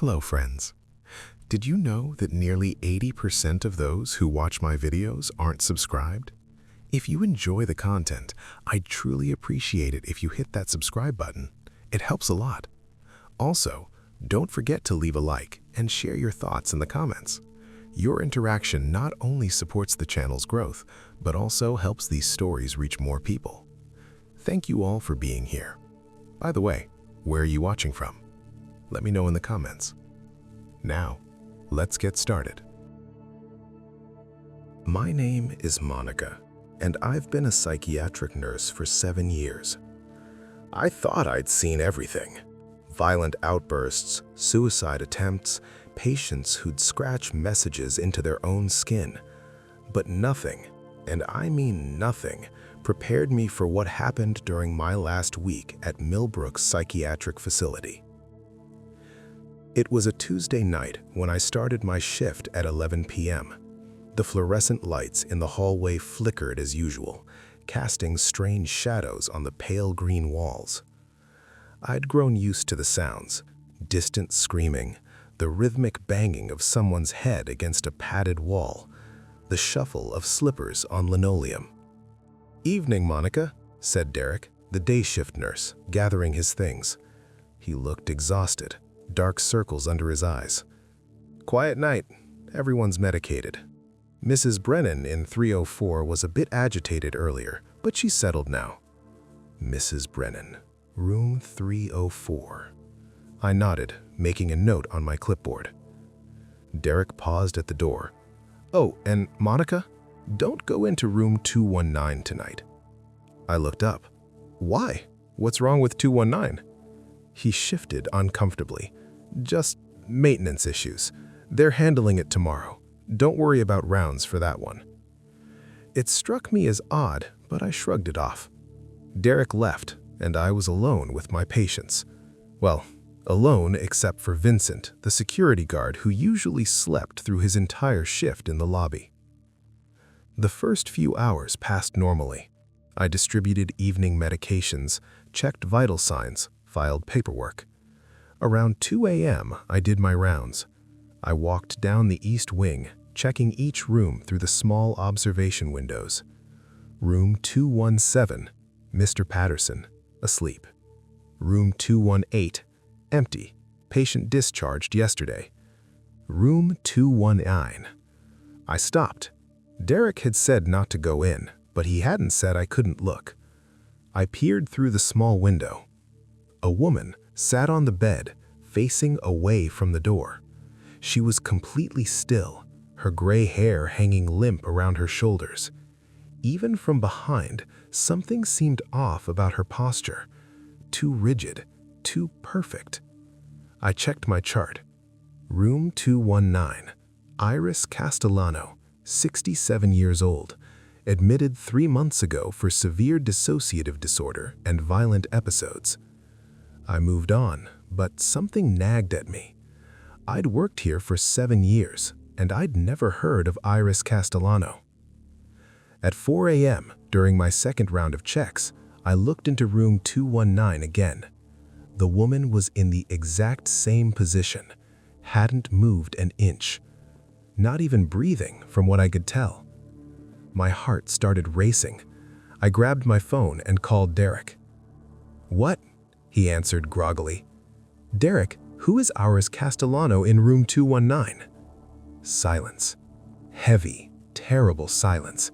Hello friends. Did you know that nearly 80% of those who watch my videos aren't subscribed? If you enjoy the content, I'd truly appreciate it if you hit that subscribe button. It helps a lot. Also, don't forget to leave a like and share your thoughts in the comments. Your interaction not only supports the channel's growth, but also helps these stories reach more people. Thank you all for being here. By the way, where are you watching from? Let me know in the comments. Now, let's get started. My name is Monica, and I've been a psychiatric nurse for 7 years. I thought I'd seen everything. Violent outbursts, suicide attempts, patients who'd scratch messages into their own skin. But nothing, and I mean nothing, prepared me for what happened during my last week at Millbrook's psychiatric facility. It was a Tuesday night when I started my shift at 11 p.m. The fluorescent lights in the hallway flickered as usual, casting strange shadows on the pale green walls. I'd grown used to the sounds, distant screaming, the rhythmic banging of someone's head against a padded wall, the shuffle of slippers on linoleum. "Evening, Monica," said Derek, the day shift nurse, gathering his things. He looked exhausted, dark circles under his eyes. "Quiet night. Everyone's medicated. Mrs. Brennan in 304 was a bit agitated earlier, but she's settled now." Mrs. Brennan, room 304. I nodded, making a note on my clipboard. Derek paused at the door. "Oh, and Monica, don't go into room 219 tonight." I looked up. "Why? What's wrong with 219? He shifted uncomfortably. "Just maintenance issues. They're handling it tomorrow. Don't worry about rounds for that one." It struck me as odd, but I shrugged it off. Derek left, and I was alone with my patients. Well, alone except for Vincent, the security guard who usually slept through his entire shift in the lobby. The first few hours passed normally. I distributed evening medications, checked vital signs, filed paperwork. Around 2 a.m., I did my rounds. I walked down the east wing, checking each room through the small observation windows. Room 217, Mr. Patterson, asleep. Room 218, empty, patient discharged yesterday. Room 219. I stopped. Derek had said not to go in, but he hadn't said I couldn't look. I peered through the small window. A woman sat on the bed, facing away from the door. She was completely still, her gray hair hanging limp around her shoulders. Even from behind, something seemed off about her posture. Too rigid, too perfect. I checked my chart. Room 219, Iris Castellano, 67 years old, admitted 3 months ago for severe dissociative disorder and violent episodes. I moved on, but something nagged at me. I'd worked here for 7 years, and I'd never heard of Iris Castellano. At 4 a.m., during my second round of checks, I looked into room 219 again. The woman was in the exact same position, hadn't moved an inch. Not even breathing, from what I could tell. My heart started racing. I grabbed my phone and called Derek. "What?" he answered groggily. "Derek, who is Iris Castellano in room 219? Silence. Heavy, terrible silence.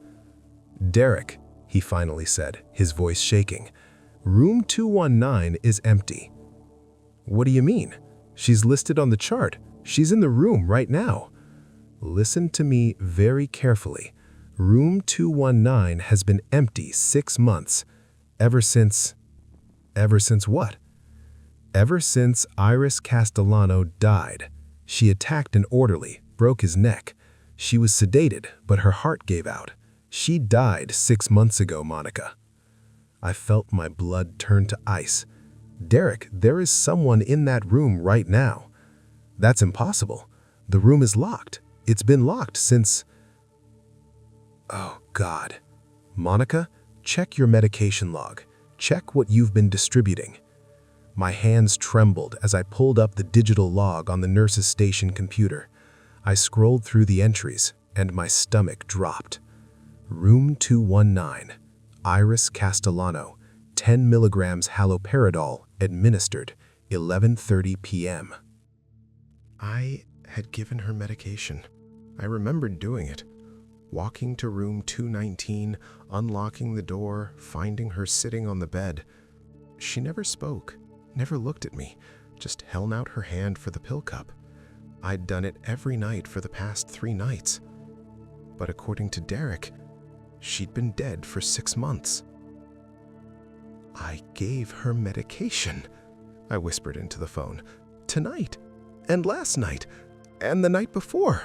"Derek," he finally said, his voice shaking, "room 219 is empty." "What do you mean? She's listed on the chart. She's in the room right now." "Listen to me very carefully. Room 219 has been empty 6 months. Ever since what?" "Ever since Iris Castellano died. She attacked an orderly, broke his neck. She was sedated, but her heart gave out. She died 6 months ago, Monica." I felt my blood turn to ice. "Derek, there is someone in that room right now." "That's impossible. The room is locked. It's been locked since—" Oh, God. "Monica, check your medication log. Check what you've been distributing." My hands trembled as I pulled up the digital log on the nurse's station computer. I scrolled through the entries, and my stomach dropped. Room 219, Iris Castellano, 10 milligrams haloperidol, administered, 11:30 p.m. I had given her medication. I remembered doing it. Walking to room 219, unlocking the door, finding her sitting on the bed. She never spoke, never looked at me, just held out her hand for the pill cup. I'd done it every night for the past 3 nights. But according to Derek, she'd been dead for 6 months. I gave her medication, I whispered into the phone. Tonight, and last night, and the night before.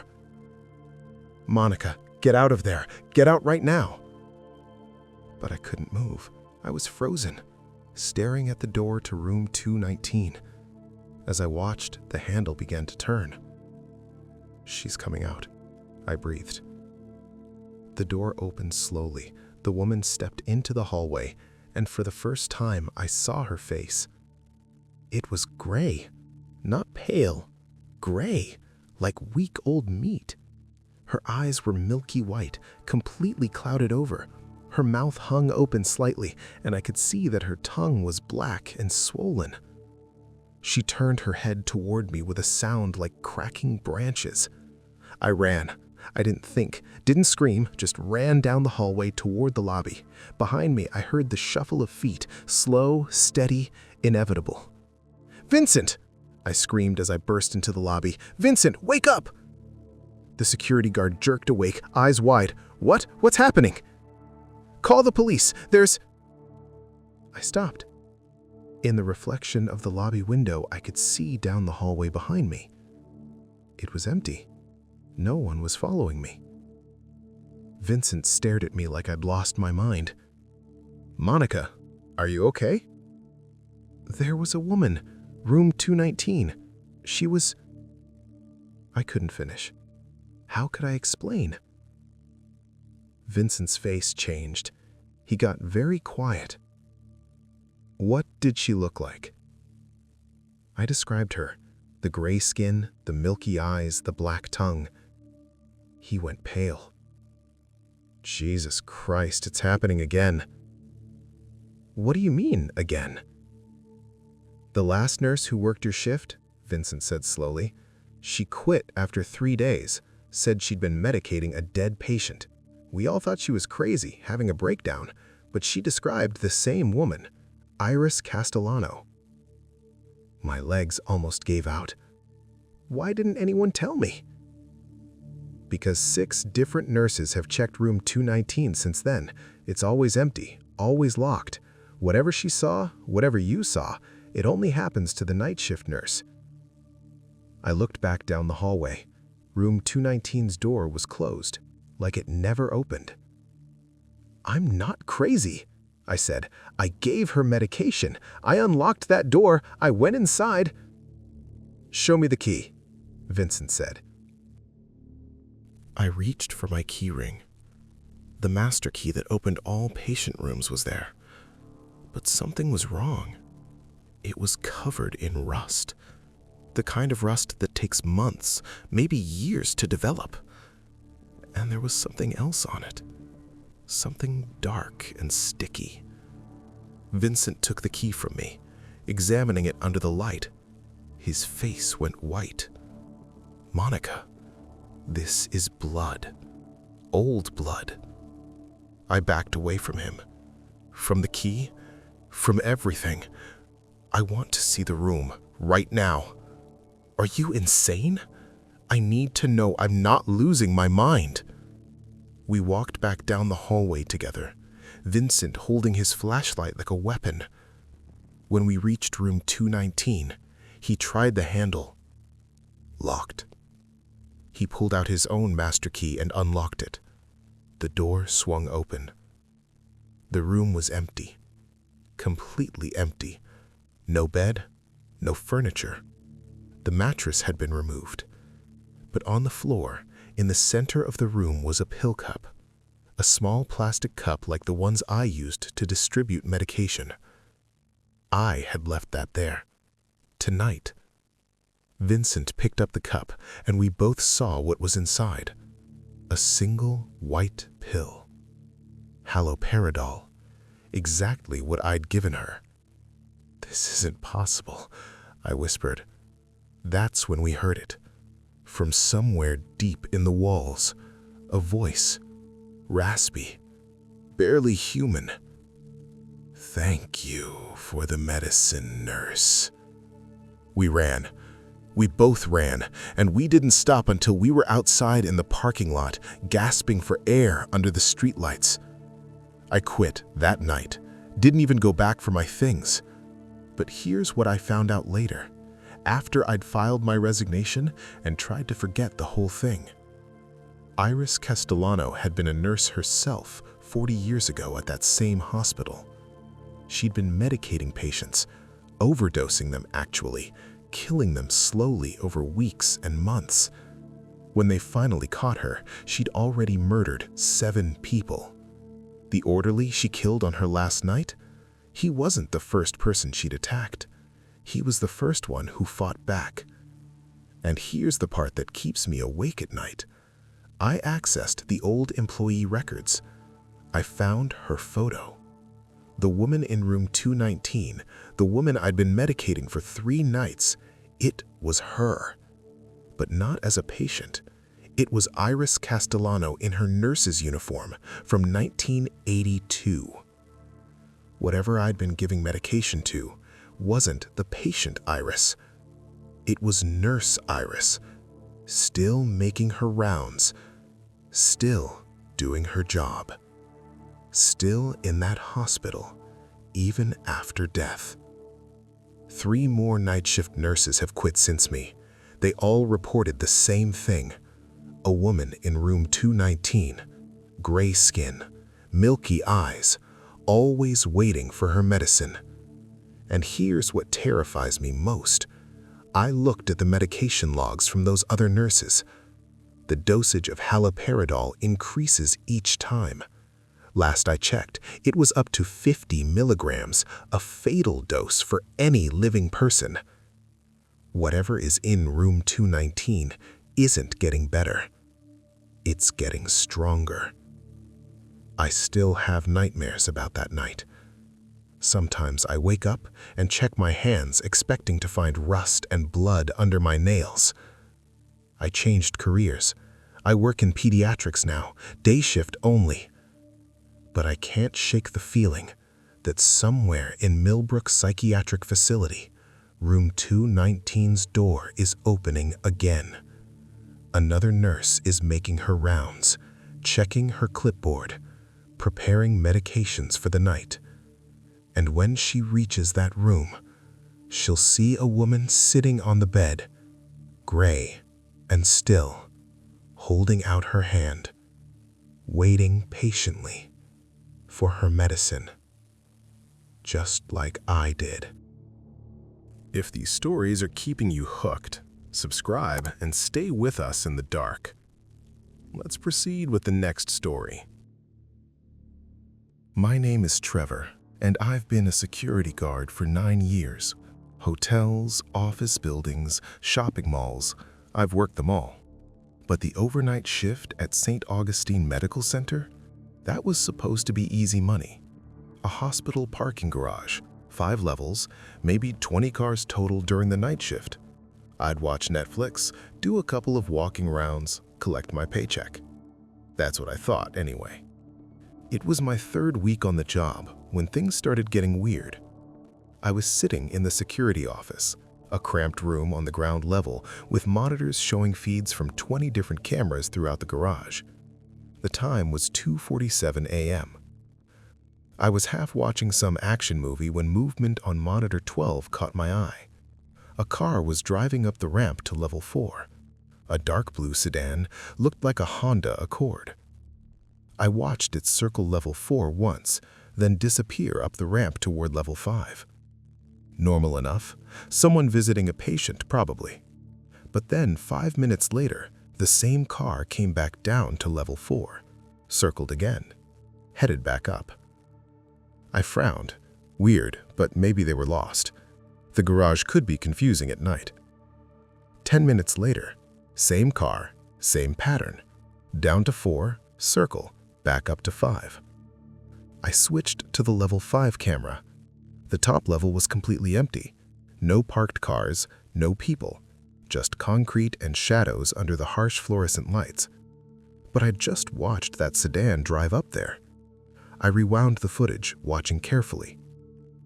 Monica, get out of there. Get out right now. But I couldn't move. I was frozen, staring at the door to room 219. As I watched, the handle began to turn. She's coming out, I breathed. The door opened slowly. The woman stepped into the hallway, and for the first time, I saw her face. It was gray, not pale, gray, like week old meat. Her eyes were milky white, completely clouded over. Her mouth hung open slightly, and I could see that her tongue was black and swollen. She turned her head toward me with a sound like cracking branches. I ran. I didn't think, didn't scream, just ran down the hallway toward the lobby. Behind me, I heard the shuffle of feet, slow, steady, inevitable. "Vincent!" I screamed as I burst into the lobby. "Vincent, wake up!" The security guard jerked awake, eyes wide. "What? What's happening?" "Call the police. There's—" I stopped. In the reflection of the lobby window, I could see down the hallway behind me. It was empty. No one was following me. Vincent stared at me like I'd lost my mind. "Monica, are you okay?" There was a woman, room 219. She was... I couldn't finish. How could I explain? Vincent's face changed. He got very quiet. What did she look like? I described her. The gray skin, the milky eyes, the black tongue. He went pale. Jesus Christ, it's happening again. What do you mean, again? The last nurse who worked your shift, Vincent said slowly, she quit after 3 days, said she'd been medicating a dead patient. We all thought she was crazy, having a breakdown, but she described the same woman, Iris Castellano. My legs almost gave out. Why didn't anyone tell me? Because 6 different nurses have checked room 219 since then. It's always empty, always locked. Whatever she saw, whatever you saw, it only happens to the night shift nurse. I looked back down the hallway. Room 219's door was closed, like it never opened. I'm not crazy, I said. I gave her medication. I unlocked that door. I went inside. Show me the key, Vincent said. I reached for my key ring. The master key that opened all patient rooms was there. But something was wrong. It was covered in rust. The kind of rust that takes months, maybe years to develop. And there was something else on it. Something dark and sticky. Vincent took the key from me, examining it under the light. His face went white. Monica, this is blood. Old blood. I backed away from him. From the key, from everything. I want to see the room, right now. Are you insane? I need to know I'm not losing my mind. We walked back down the hallway together, Vincent holding his flashlight like a weapon. When we reached room 219, he tried the handle. Locked. He pulled out his own master key and unlocked it. The door swung open. The room was empty. Completely empty. No bed, no furniture. The mattress had been removed. But on the floor, in the center of the room, was a pill cup. A small plastic cup like the ones I used to distribute medication. I had left that there. Tonight. Vincent picked up the cup, and we both saw what was inside. A single white pill. Haloperidol. Exactly what I'd given her. "This isn't possible," I whispered. That's when we heard it. From somewhere deep in the walls, a voice, raspy, barely human. "Thank you for the medicine, nurse." We ran. We both ran, and we didn't stop until we were outside in the parking lot, gasping for air under the streetlights. I quit that night, didn't even go back for my things. But here's what I found out later, after I'd filed my resignation and tried to forget the whole thing. Iris Castellano had been a nurse herself 40 years ago at that same hospital. She'd been medicating patients, overdosing them actually, killing them slowly over weeks and months. When they finally caught her, she'd already murdered 7 people. The orderly she killed on her last night? He wasn't the first person she'd attacked. He was the first one who fought back. And here's the part that keeps me awake at night. I accessed the old employee records. I found her photo. The woman in room 219, the woman I'd been medicating for 3 nights, it was her. But not as a patient. It was Iris Castellano in her nurse's uniform from 1982. Whatever I'd been giving medication to wasn't the patient Iris. It was Nurse Iris, still making her rounds, still doing her job, still in that hospital, even after death. 3 more night shift nurses have quit since me. They all reported the same thing. A woman in room 219, gray skin, milky eyes, always waiting for her medicine. And here's what terrifies me most. I looked at the medication logs from those other nurses. The dosage of haloperidol increases each time. Last I checked, it was up to 50 milligrams, a fatal dose for any living person. Whatever is in room 219 isn't getting better. It's getting stronger. I still have nightmares about that night. Sometimes I wake up and check my hands expecting to find rust and blood under my nails. I changed careers. I work in pediatrics now, day shift only. But I can't shake the feeling that somewhere in Millbrook Psychiatric Facility, room 219's door is opening again. Another nurse is making her rounds, checking her clipboard, preparing medications for the night. And when she reaches that room, she'll see a woman sitting on the bed, gray and still, holding out her hand, waiting patiently for her medicine, just like I did. If these stories are keeping you hooked, subscribe and stay with us in the dark. Let's proceed with the next story. My name is Trevor, and I've been a security guard for 9 years. Hotels, office buildings, shopping malls, I've worked them all. But the overnight shift at St. Augustine Medical Center, that was supposed to be easy money. A hospital parking garage, 5 levels, maybe 20 cars total during the night shift. I'd watch Netflix, do a couple of walking rounds, collect my paycheck. That's what I thought anyway. It was my 3rd week on the job when things started getting weird. I was sitting in the security office, a cramped room on the ground level with monitors showing feeds from 20 different cameras throughout the garage. The time was 2:47 a.m. I was half watching some action movie when movement on monitor 12 caught my eye. A car was driving up the ramp to level 4. A dark blue sedan looked like a Honda Accord. I watched it circle level 4 once, then disappear up the ramp toward level 5. Normal enough, someone visiting a patient probably. But then 5 minutes later, the same car came back down to level 4, circled again, headed back up. I frowned, Weird, but maybe they were lost. The garage could be confusing at night. 10 minutes later, same car, same pattern. Down to 4, circle, back up to 5. I switched to the level 5 camera. The top level was completely empty. No parked cars, no people, just concrete and shadows under the harsh fluorescent lights. But I just watched that sedan drive up there. I rewound the footage, watching carefully.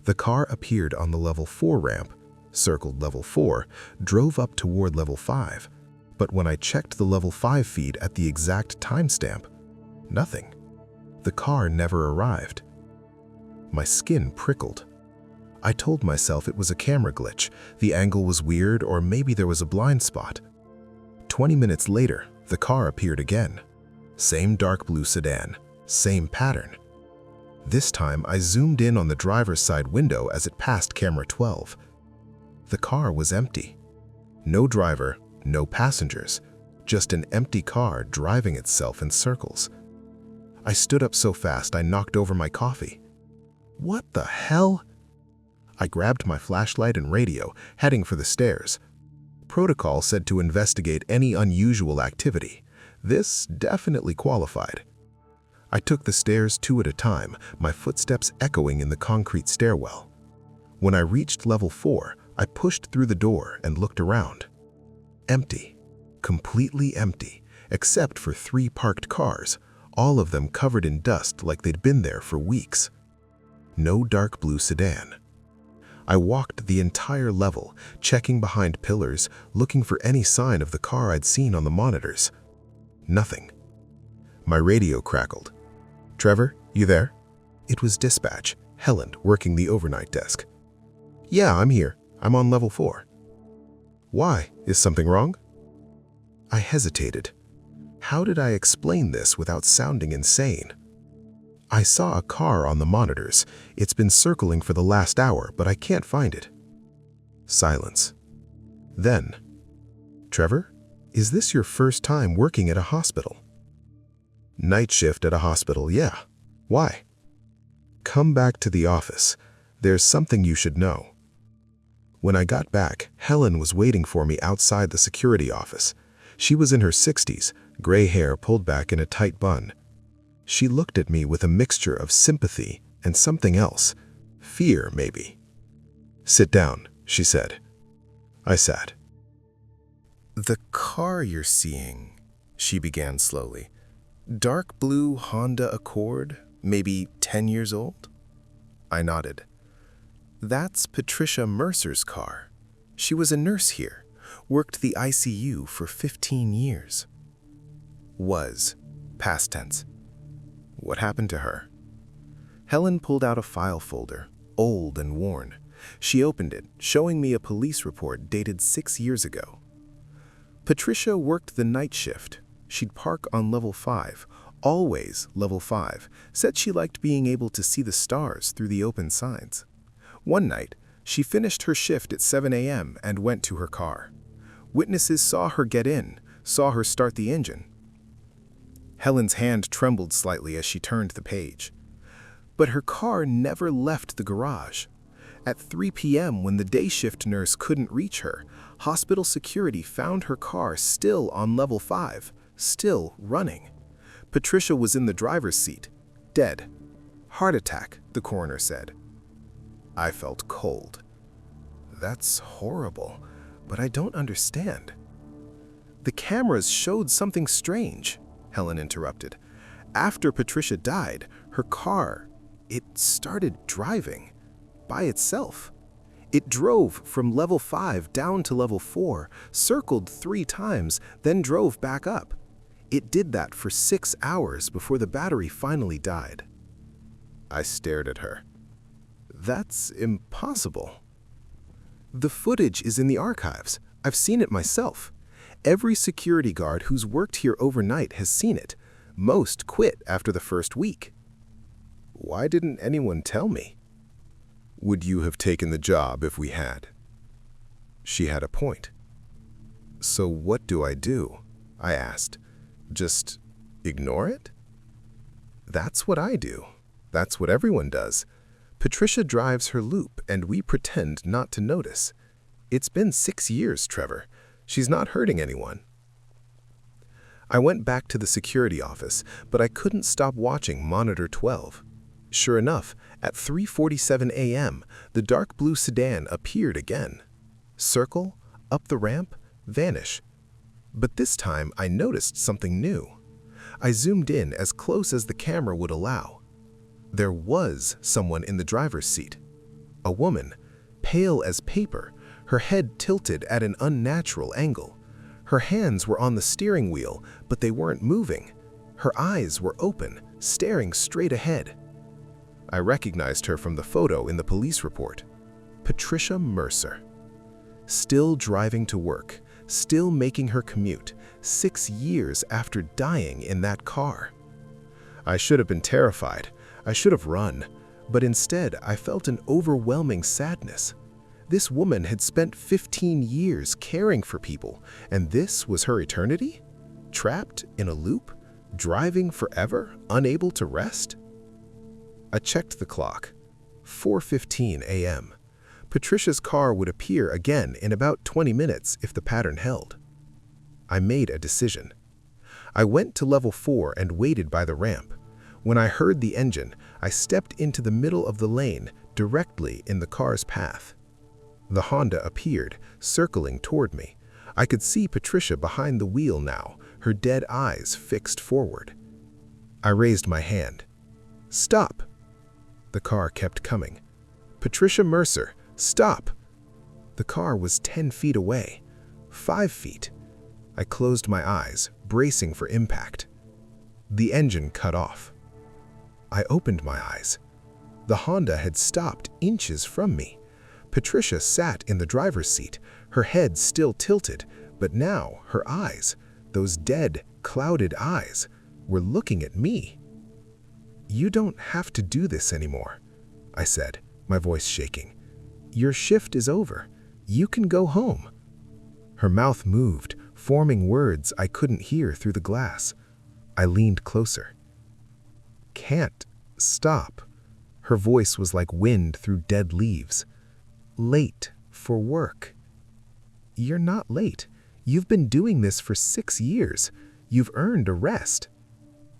The car appeared on the level 4 ramp, circled level 4, drove up toward level 5. But when I checked the level 5 feed at the exact timestamp, nothing. The car never arrived. My skin prickled. I told myself it was a camera glitch, the angle was weird, or maybe there was a blind spot. 20 minutes later, the car appeared again. Same dark blue sedan, same pattern. This time, I zoomed in on the driver's side window as it passed camera 12. The car was empty. No driver, no passengers, just an empty car driving itself in circles. I stood up so fast I knocked over my coffee. What the hell? I grabbed my flashlight and radio, heading for the stairs. Protocol said to investigate any unusual activity. This definitely qualified. I took the stairs 2 at a time, my footsteps echoing in the concrete stairwell. When I reached level 4, I pushed through the door and looked around. Empty. Completely empty, except for 3 parked cars, all of them covered in dust like they'd been there for weeks. No dark blue sedan. I walked the entire level, checking behind pillars, looking for any sign of the car I'd seen on the monitors. Nothing. My radio crackled. "Trevor, you there?" It was dispatch, Helen, working the overnight desk. "Yeah, I'm here. I'm on level 4. "Why? Is something wrong?" I hesitated. How did I explain this without sounding insane? "I saw a car on the monitors. It's been circling for the last hour, but I can't find it." Silence. Then, "Trevor, is this your first time working at a hospital?" "Night shift at a hospital, yeah. Why?" "Come back to the office. There's something you should know." When I got back, Helen was waiting for me outside the security office. She was in her 60s, gray hair pulled back in a tight bun. She looked at me with a mixture of sympathy and something else. Fear, maybe. "Sit down," she said. I sat. "The car you're seeing," she began slowly. "Dark blue Honda Accord, maybe 10 years old?" I nodded. "That's Patricia Mercer's car. She was a nurse here, worked the ICU for 15 years. Was, past tense. What happened to her?" Helen pulled out a file folder, old and worn. She opened it, showing me a police report dated 6 years ago. "Patricia worked the night shift. She'd park on level 5, always level 5, said she liked being able to see the stars through the open signs. One night, she finished her shift at 7 a.m. and went to her car. Witnesses saw her get in, saw her start the engine." Helen's hand trembled slightly as she turned the page. "But her car never left the garage. At 3 p.m., when the day shift nurse couldn't reach her, hospital security found her car still on level 5, still running. Patricia was in the driver's seat, dead. Heart attack, the coroner said." I felt cold. "That's horrible, but I don't understand." "The cameras showed something strange," Helen interrupted. "After Patricia died, her car, it started driving by itself. It drove from level 5 down to level 4, circled 3 times, then drove back up. It did that for 6 hours before the battery finally died." I stared at her. "That's impossible." "The footage is in the archives. I've seen it myself. Every security guard who's worked here overnight has seen it. Most quit after the first week." "Why didn't anyone tell me?" "Would you have taken the job if we had?" She had a point. "So what do I do?" I asked. "Just ignore it?" "That's what I do. That's what everyone does. Patricia drives her loop and we pretend not to notice. It's been 6 years, Trevor. She's not hurting anyone. I went back to the security office, but I couldn't stop watching Monitor 12. Sure enough, at 3:47 a.m., the dark blue sedan appeared again. Circle, up the ramp, vanish. But this time I noticed something new. I zoomed in as close as the camera would allow. There was someone in the driver's seat. A woman, pale as paper, her head tilted at an unnatural angle. Her hands were on the steering wheel, but they weren't moving. Her eyes were open, staring straight ahead. I recognized her from the photo in the police report. Patricia Mercer. Still driving to work, still making her commute, 6 years after dying in that car. I should have been terrified. I should have run. But instead, I felt an overwhelming sadness. This woman had spent 15 years caring for people, and this was her eternity? Trapped in a loop? Driving forever, unable to rest? I checked the clock. 4:15 a.m. Patricia's car would appear again in about 20 minutes if the pattern held. I made a decision. I went to level 4 and waited by the ramp. When I heard the engine, I stepped into the middle of the lane, directly in the car's path. The Honda appeared, circling toward me. I could see Patricia behind the wheel now, her dead eyes fixed forward. I raised my hand. "Stop!" The car kept coming. "Patricia Mercer, stop!" The car was 10 feet away, 5 feet. I closed my eyes, bracing for impact. The engine cut off. I opened my eyes. The Honda had stopped inches from me. Patricia sat in the driver's seat, her head still tilted, but now her eyes, those dead, clouded eyes, were looking at me. "You don't have to do this anymore," I said, my voice shaking. "Your shift is over. You can go home." Her mouth moved, forming words I couldn't hear through the glass. I leaned closer. "Can't stop." Her voice was like wind through dead leaves. "Late for work." "You're not late. You've been doing this for 6 years. You've earned a rest."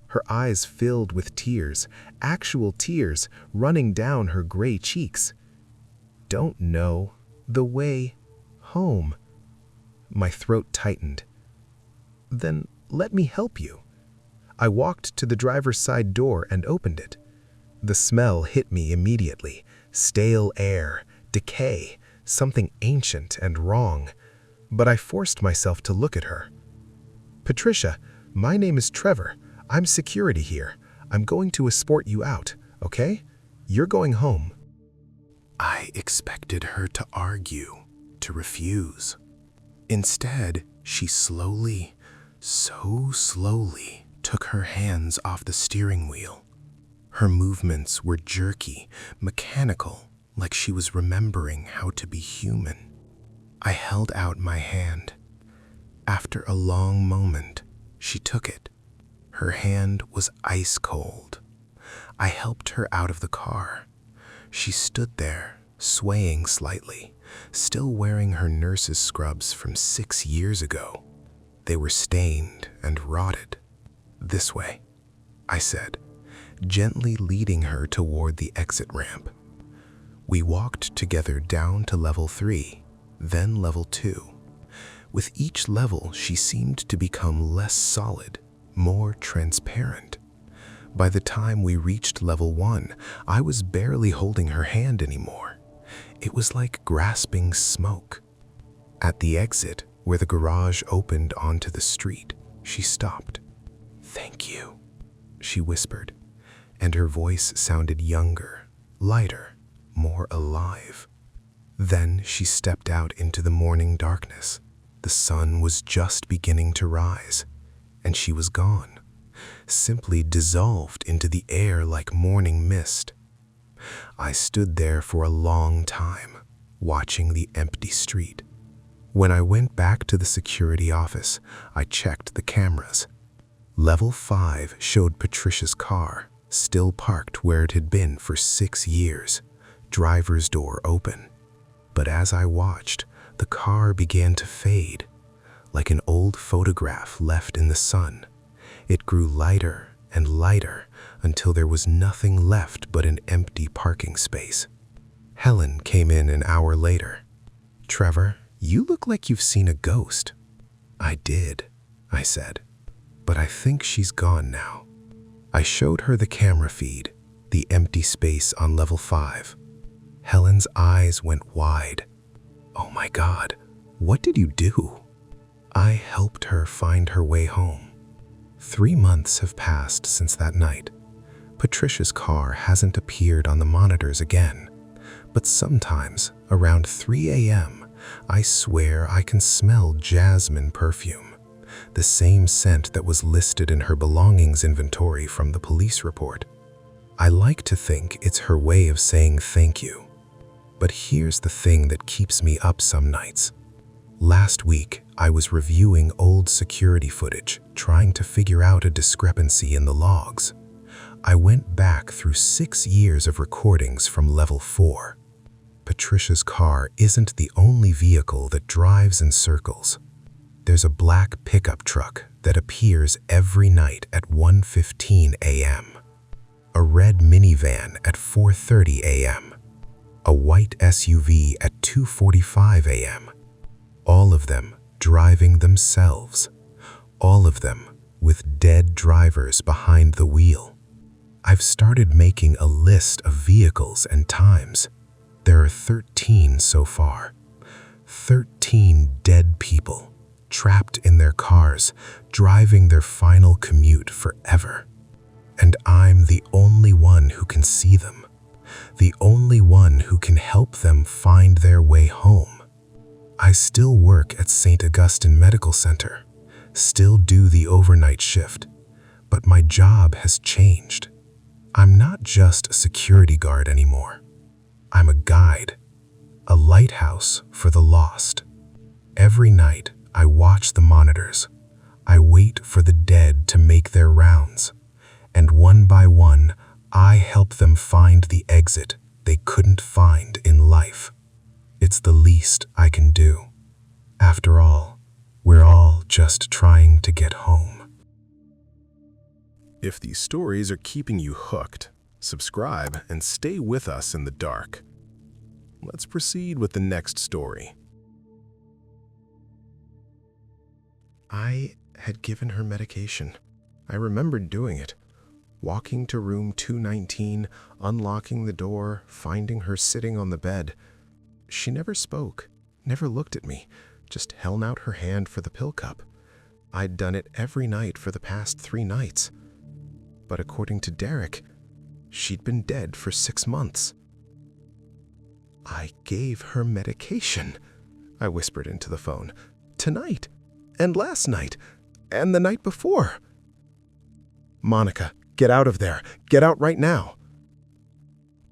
Her eyes filled with tears, actual tears running down her gray cheeks. "Don't know the way home." My throat tightened. "Then let me help you." I walked to the driver's side door and opened it. The smell hit me immediately. Stale air, decay, something ancient and wrong. But I forced myself to look at her. "Patricia, my name is Trevor. I'm security here. I'm going to escort you out, okay? You're going home." I expected her to argue, to refuse. Instead, she slowly, so slowly, took her hands off the steering wheel. Her movements were jerky, mechanical, like she was remembering how to be human. I held out my hand. After a long moment, she took it. Her hand was ice cold. I helped her out of the car. She stood there, swaying slightly, still wearing her nurse's scrubs from 6 years ago. They were stained and rotted. "This way," I said, gently leading her toward the exit ramp. We walked together down to level 3, then level 2. With each level, she seemed to become less solid, more transparent. By the time we reached level 1, I was barely holding her hand anymore. It was like grasping smoke. At the exit, where the garage opened onto the street, she stopped. "Thank you," she whispered, and her voice sounded younger, lighter, more alive. Then she stepped out into the morning darkness. The sun was just beginning to rise, and she was gone, simply dissolved into the air like morning mist. I stood there for a long time, watching the empty street. When I went back to the security office, I checked the cameras. Level 5 showed Patricia's car, still parked where it had been for 6 years. driver's door open. But as I watched, the car began to fade, like an old photograph left in the sun. It grew lighter and lighter until there was nothing left but an empty parking space. Helen came in an hour later. "Trevor, you look like you've seen a ghost." "I did," I said, "but I think she's gone now." I showed her the camera feed, the empty space on level 5. Helen's eyes went wide. "Oh my God, what did you do?" "I helped her find her way home." 3 months have passed since that night. Patricia's car hasn't appeared on the monitors again, but sometimes, around 3 a.m., I swear I can smell jasmine perfume, the same scent that was listed in her belongings inventory from the police report. I like to think it's her way of saying thank you. But here's the thing that keeps me up some nights. Last week, I was reviewing old security footage, trying to figure out a discrepancy in the logs. I went back through 6 years of recordings from level 4. Patricia's car isn't the only vehicle that drives in circles. There's a black pickup truck that appears every night at 1:15 a.m., a red minivan at 4:30 a.m., a white SUV at 2:45 a.m., all of them driving themselves, all of them with dead drivers behind the wheel. I've started making a list of vehicles and times. There are 13 so far. 13 dead people, trapped in their cars, driving their final commute forever. And I'm the only one who can see them, the only one who can help them find their way home. I still work at St. Augustine Medical Center, still do the overnight shift, but my job has changed. I'm not just a security guard anymore. I'm a guide, a lighthouse for the lost. Every night, I watch the monitors. I wait for the dead to make their rounds, and one by one, I help them find the exit they couldn't find in life. It's the least I can do. After all, we're all just trying to get home. If these stories are keeping you hooked, subscribe and stay with us in the dark. Let's proceed with the next story. I had given her medication. I remembered doing it. Walking to room 219, unlocking the door, finding her sitting on the bed. She never spoke, never looked at me, just held out her hand for the pill cup. I'd done it every night for the past 3 nights. But according to Derek, she'd been dead for 6 months. "I gave her medication," I whispered into the phone. "Tonight, and last night, and the night before." "Monica, get out of there. Get out right now."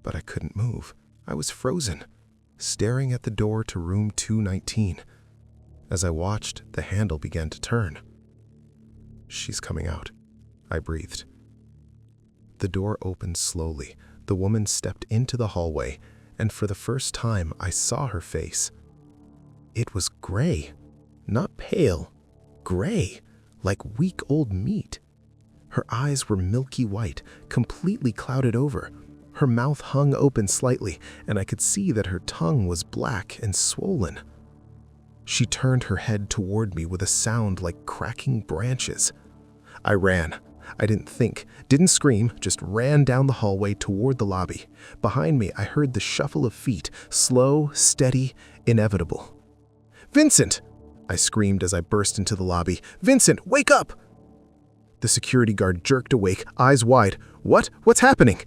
But I couldn't move. I was frozen, staring at the door to room 219. As I watched, the handle began to turn. "She's coming out," I breathed. The door opened slowly. The woman stepped into the hallway, and for the first time, I saw her face. It was gray, not pale, gray, like week old meat. Her eyes were milky white, completely clouded over. Her mouth hung open slightly, and I could see that her tongue was black and swollen. She turned her head toward me with a sound like cracking branches. I ran. I didn't think, didn't scream, just ran down the hallway toward the lobby. Behind me, I heard the shuffle of feet, slow, steady, inevitable. "Vincent!" I screamed as I burst into the lobby. "Vincent, wake up!" The security guard jerked awake, eyes wide. "What? What's happening?"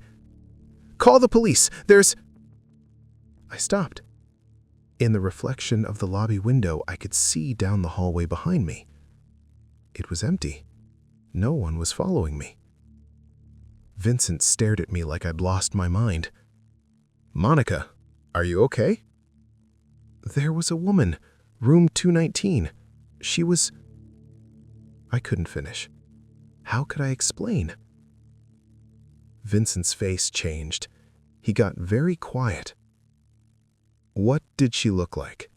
"Call the police. There's—" I stopped. In the reflection of the lobby window, I could see down the hallway behind me. It was empty. No one was following me. Vincent stared at me like I'd lost my mind. "Monica, are you okay?" "There was a woman, room 219. She was—" I couldn't finish. How could I explain? Vincent's face changed. He got very quiet, What did she look like?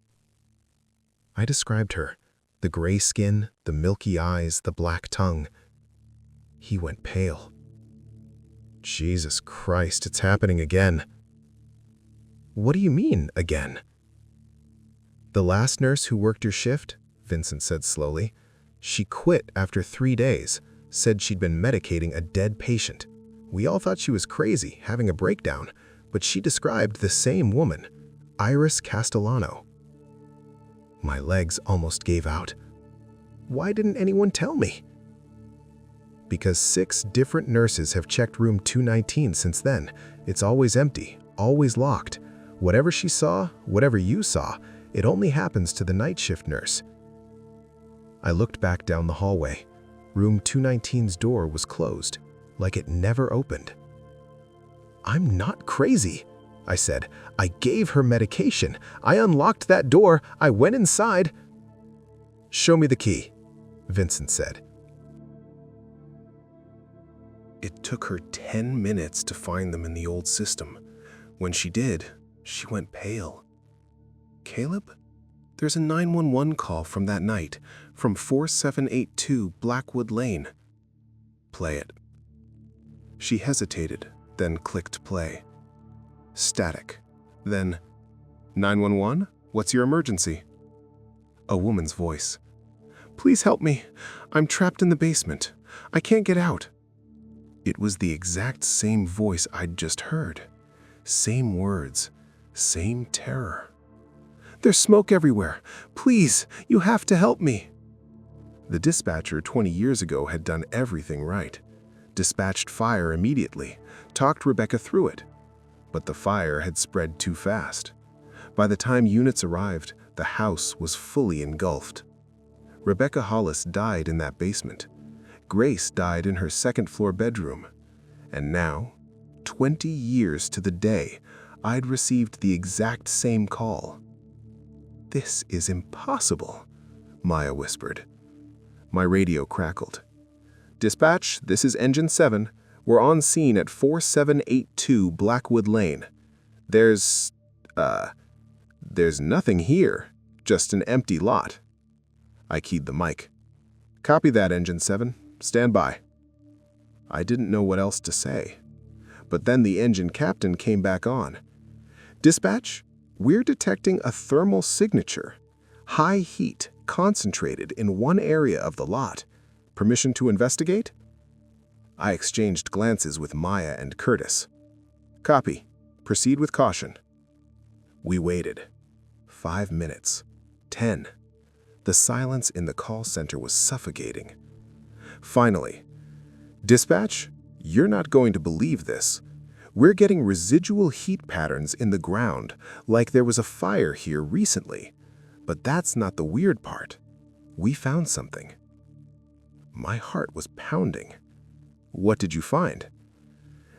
I described her, the gray skin, the milky eyes, the black tongue. He went pale. Jesus Christ, it's happening again. What do you mean, again? The last nurse who worked your shift, Vincent said slowly, she quit after 3 days, said she'd been medicating a dead patient. We all thought she was crazy, having a breakdown, but she described the same woman, Iris Castellano. My legs almost gave out. Why didn't anyone tell me? Because 6 different nurses have checked room 219 since then. It's always empty, always locked. Whatever she saw, whatever you saw, it only happens to the night shift nurse. I looked back down the hallway. Room 219's door was closed, like it never opened. I'm not crazy, I said. I gave her medication. I unlocked that door. I went inside. Show me the key, Vincent said. It took her 10 minutes to find them in the old system. When she did, she went pale. Caleb, there's a 911 call from that night, from 4782 Blackwood Lane. Play it. She hesitated, then clicked play. Static. Then, 911? What's your emergency? A woman's voice. Please help me. I'm trapped in the basement. I can't get out. It was the exact same voice I'd just heard. Same words. Same terror. There's smoke everywhere. Please, you have to help me. The dispatcher 20 years ago had done everything right. Dispatched fire immediately, talked Rebecca through it. But the fire had spread too fast. By the time units arrived, the house was fully engulfed. Rebecca Hollis died in that basement. Grace died in her second-floor bedroom. And now, 20 years to the day, I'd received the exact same call. This is impossible, Maya whispered. My radio crackled. Dispatch, this is Engine 7. We're on scene at 4782 Blackwood Lane. There's nothing here, just an empty lot. I keyed the mic. Copy that, Engine 7. Stand by. I didn't know what else to say. But then the engine captain came back on. Dispatch, we're detecting a thermal signature. High heat, concentrated in one area of the lot. Permission to investigate? I exchanged glances with Maya and Curtis. Copy. Proceed with caution. We waited. 5 minutes. 10. The silence in the call center was suffocating. Finally, Dispatch, you're not going to believe this. We're getting residual heat patterns in the ground, like there was a fire here recently. But that's not the weird part. We found something. My heart was pounding. What did you find?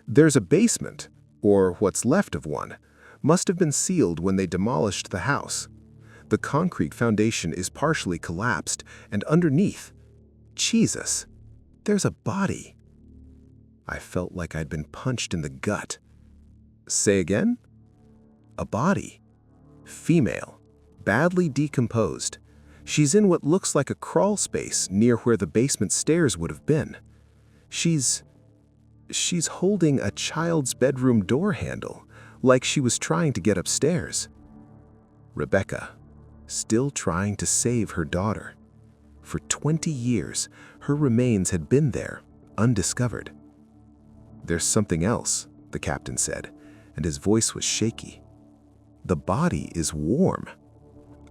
There's a basement, or what's left of one. Must have been sealed when they demolished the house. The concrete foundation is partially collapsed, and underneath, Jesus, there's a body. I felt like I'd been punched in the gut. Say again? A body. Female. Badly decomposed. She's in what looks like a crawl space near where the basement stairs would have been. She's holding a child's bedroom door handle, like she was trying to get upstairs. Rebecca, still trying to save her daughter. For 20 years, her remains had been there, undiscovered. There's something else, the captain said, and his voice was shaky. The body is warm.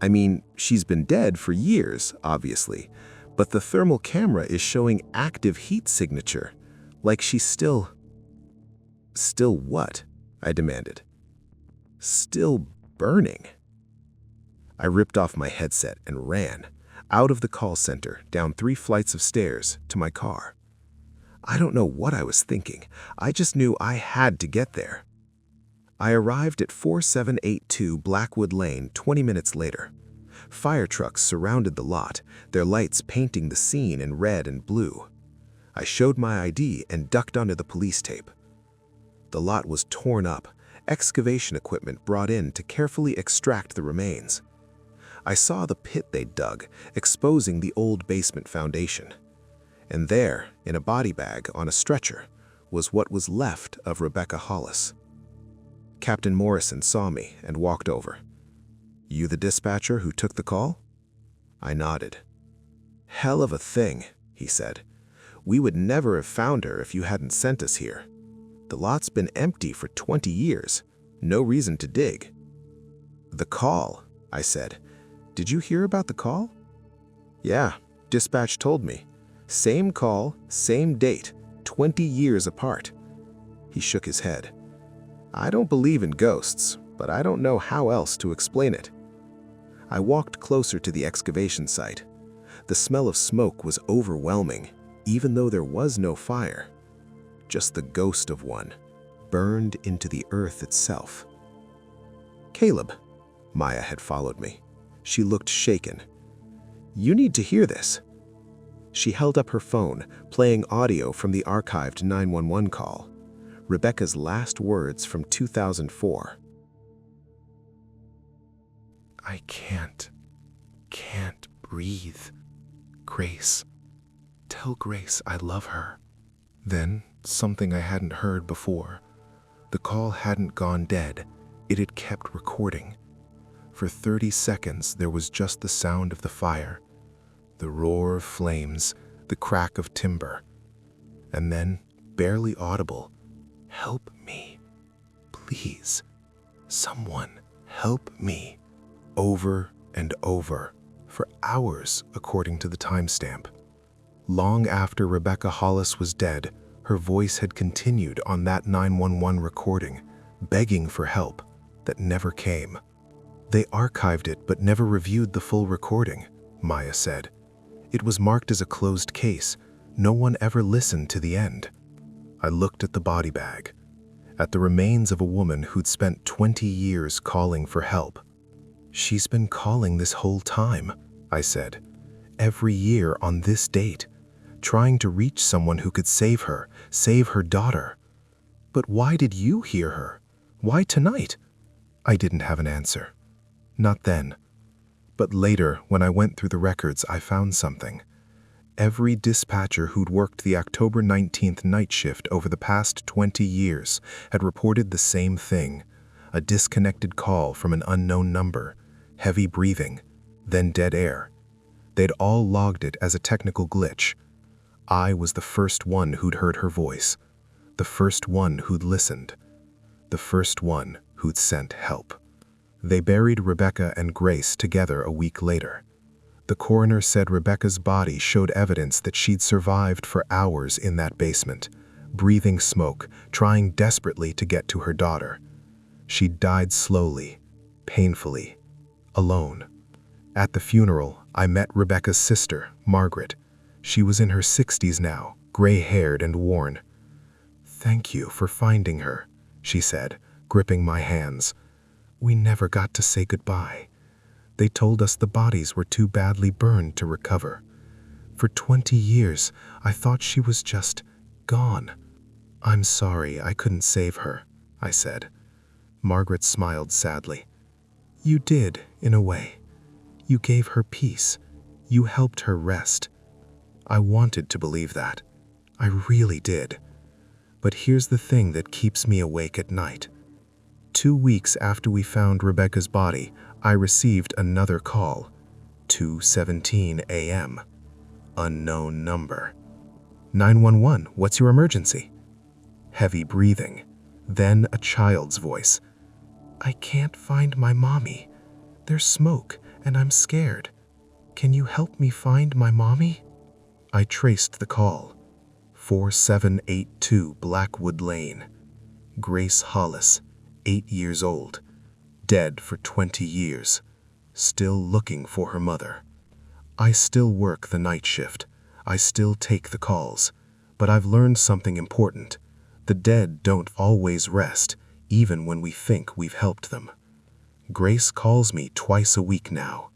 I mean, she's been dead for years, obviously, but the thermal camera is showing active heat signature, like she's still... Still what? I demanded. Still burning. I ripped off my headset and ran, out of the call center, down 3 flights of stairs, to my car. I don't know what I was thinking. I just knew I had to get there. I arrived at 4782 Blackwood Lane 20 minutes later. Fire trucks surrounded the lot, their lights painting the scene in red and blue. I showed my ID and ducked under the police tape. The lot was torn up. excavation equipment brought in to carefully extract the remains. I saw the pit they'd dug, exposing the old basement foundation. And there, in a body bag on a stretcher, was what was left of Rebecca Hollis. Captain Morrison saw me and walked over. "You the dispatcher who took the call?" I nodded. "Hell of a thing," he said. "We would never have found her if you hadn't sent us here. The lot's been empty for 20 years. No reason to dig." "The call," I said. "Did you hear about the call?" "Yeah, dispatch told me. Same call, same date, 20 years apart." He shook his head. "I don't believe in ghosts, but I don't know how else to explain it." I walked closer to the excavation site. The smell of smoke was overwhelming, even though there was no fire. Just the ghost of one, burned into the earth itself. "Caleb," Maya had followed me. She looked shaken. "You need to hear this." She held up her phone, playing audio from the archived 911 call. Rebecca's last words from 2004. "I can't breathe. Grace. Tell Grace I love her." Then, something I hadn't heard before. The call hadn't gone dead. It had kept recording. For 30 seconds, there was just the sound of the fire, the roar of flames, the crack of timber. And then, barely audible, "Help me. Please. Someone help me." Over and over, for hours, according to the timestamp. Long after Rebecca Hollis was dead, her voice had continued on that 911 recording, begging for help that never came. "They archived it but never reviewed the full recording," Maya said. "It was marked as a closed case. No one ever listened to the end." I looked at the body bag, at the remains of a woman who'd spent 20 years calling for help. "She's been calling this whole time," I said. "Every year on this date, trying to reach someone who could save her daughter. But why did you hear her? Why tonight?" I didn't have an answer. Not then. But later, when I went through the records, I found something. Every dispatcher who'd worked the October 19th night shift over the past 20 years had reported the same thing: a disconnected call from an unknown number, heavy breathing, then dead air. They'd all logged it as a technical glitch. I was the first one who'd heard her voice, the first one who'd listened, the first one who'd sent help. They buried Rebecca and Grace together a week later. The coroner said Rebecca's body showed evidence that she'd survived for hours in that basement, breathing smoke, trying desperately to get to her daughter. She'd died slowly, painfully, alone. At the funeral, I met Rebecca's sister, Margaret. She was in her 60s now, gray-haired and worn. "Thank you for finding her," she said, gripping my hands. "We never got to say goodbye. They told us the bodies were too badly burned to recover. For 20 years, I thought she was just gone." "I'm sorry I couldn't save her," I said. Margaret smiled sadly. "You did, in a way. You gave her peace. You helped her rest." I wanted to believe that. I really did. But here's the thing that keeps me awake at night. 2 weeks after we found Rebecca's body, I received another call. 2:17 a.m. Unknown number. 911, what's your emergency? Heavy breathing. Then a child's voice. "I can't find my mommy. There's smoke, and I'm scared. Can you help me find my mommy?" I traced the call. 4782 Blackwood Lane. Grace Hollis, 8 years old, dead for 20 years, still looking for her mother. I still work the night shift. I still take the calls. But I've learned something important. The dead don't always rest, even when we think we've helped them. Grace calls me twice a week now.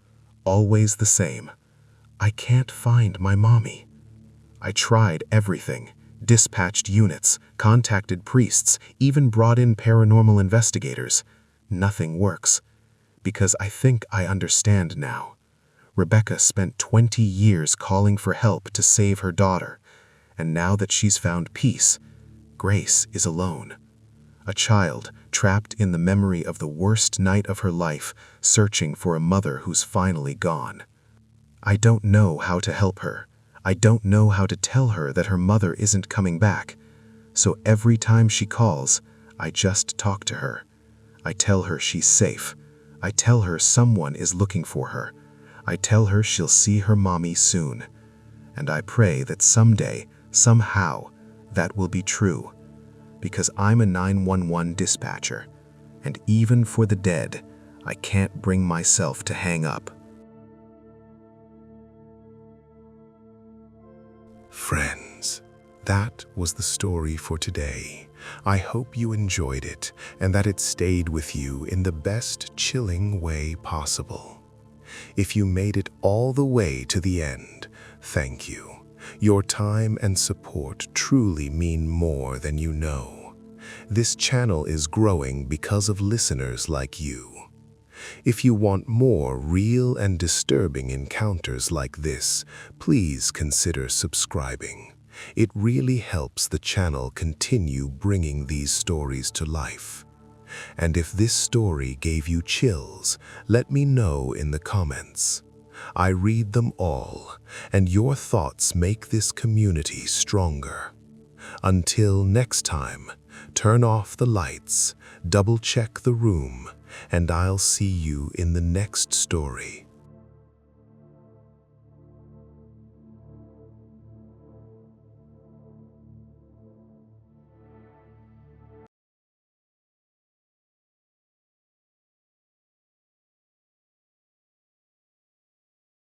Always the same. "I can't find my mommy." I tried everything. dispatched units, contacted priests, even brought in paranormal investigators. Nothing works. Because I think I understand now. Rebecca spent 20 years calling for help to save her daughter, and now that she's found peace, Grace is alone. A child trapped in the memory of the worst night of her life, searching for a mother who's finally gone. I don't know how to help her. I don't know how to tell her that her mother isn't coming back. So every time she calls, I just talk to her. I tell her she's safe. I tell her someone is looking for her. I tell her she'll see her mommy soon. And I pray that someday, somehow, that will be true. Because I'm a 911 dispatcher, and even for the dead, I can't bring myself to hang up. Friends, that was the story for today. I hope you enjoyed it and that it stayed with you in the best chilling way possible. If you made it all the way to the end, thank you. Your time and support truly mean more than you know. This channel is growing because of listeners like you. If you want more real and disturbing encounters like this, please consider subscribing. It really helps the channel continue bringing these stories to life. And if this story gave you chills, let me know in the comments. I read them all, and your thoughts make this community stronger. Until next time, turn off the lights, double-check the room, and I'll see you in the next story.